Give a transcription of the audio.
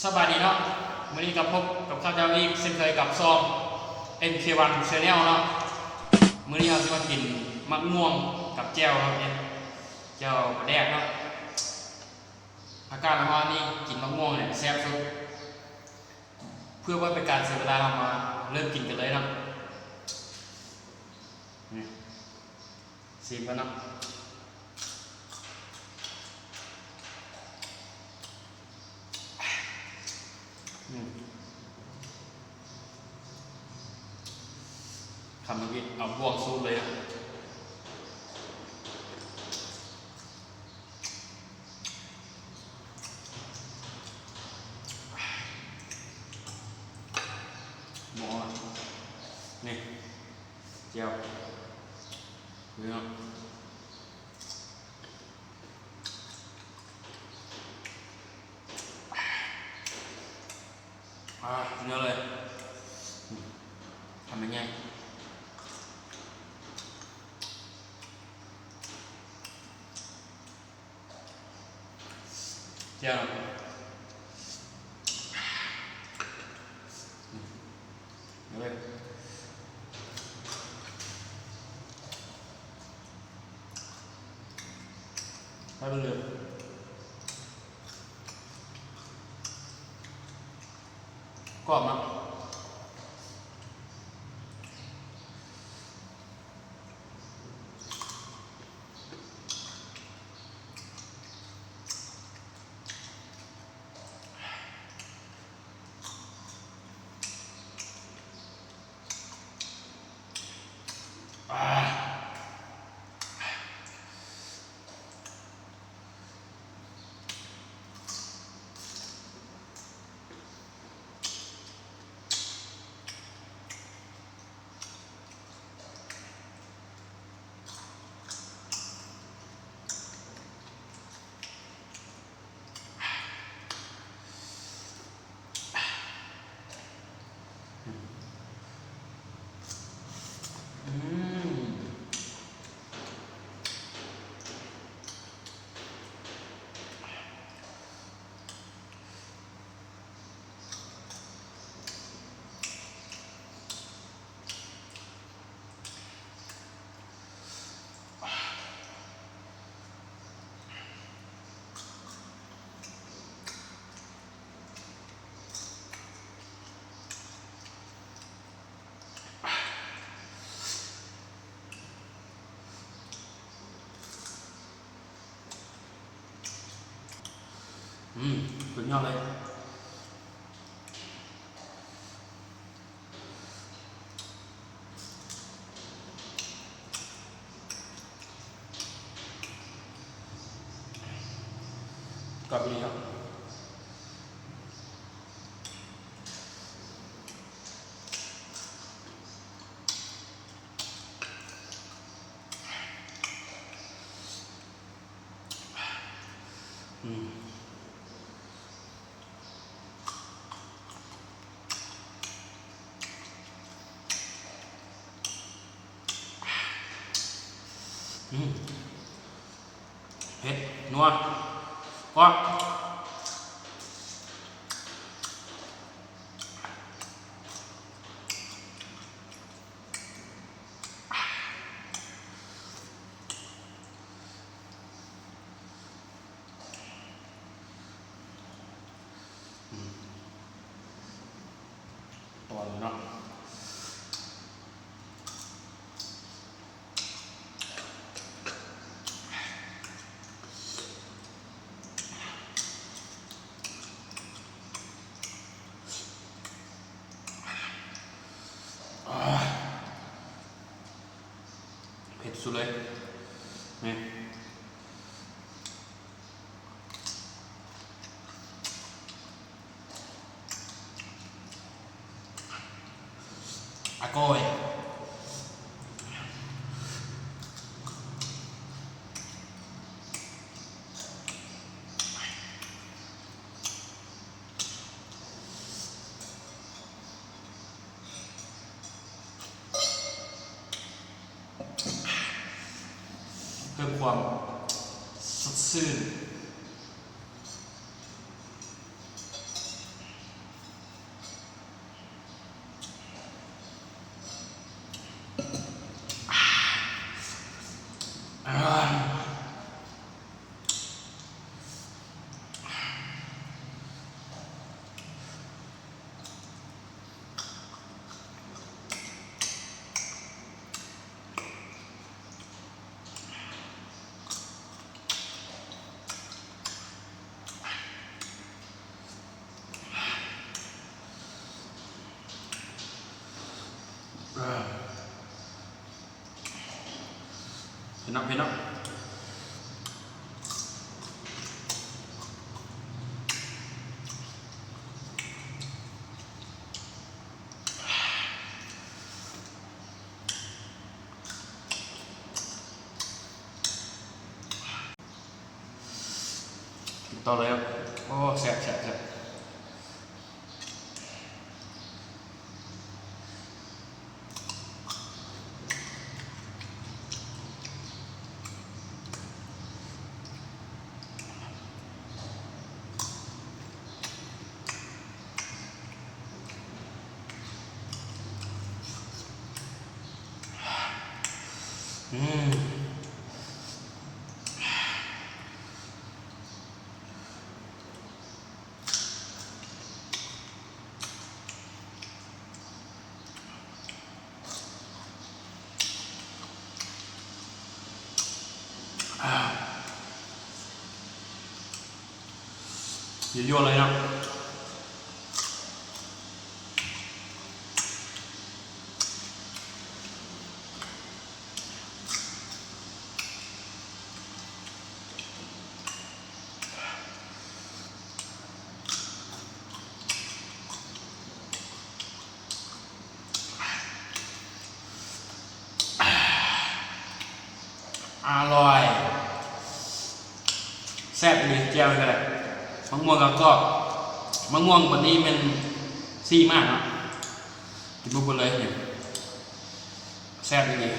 สบายดีเนาะวันนี้กับพบกับข้าวเจ้าอีกเช่นเคยกับซอง MK1 Channel เนาะมื้อนี้เราจะมากินมะม่วงกับแจ่วครับเนี่ยแจ่วปลาแดกเนาะอากาศร้อนนี่กินมะม่วงเนี่ยแซ่บสุดเพื่อว่าเป็นการเสียเวลาเรามาเริ่มกินกันเลยเนาะชิมกันเนาะทำเมื่อกี้เอาบวกซูปเลยนะหมอนี่เจียวเนื้อเนื้อเลยทำยังไงเจียวเลยไปเลยกรอบมากสุดยอดเลยกรอบดีครับเผ็ดนัวก็ตัวเนาะเผ็ดสุดเลยนี่อาโก้ยเพิ่มความสดชื่น พี่น้องพี่น้องต่อเลยครับโอ้แซ่บแซ่บแซ่บอืมยั่วๆเลยนะอร่อยแซ่บเลยแจ่วเลยก็ได้มะม่วงก็มะม่วงวันนี้มันซี่มากนะกินบุบเลยเนี่ยแซ่บเลย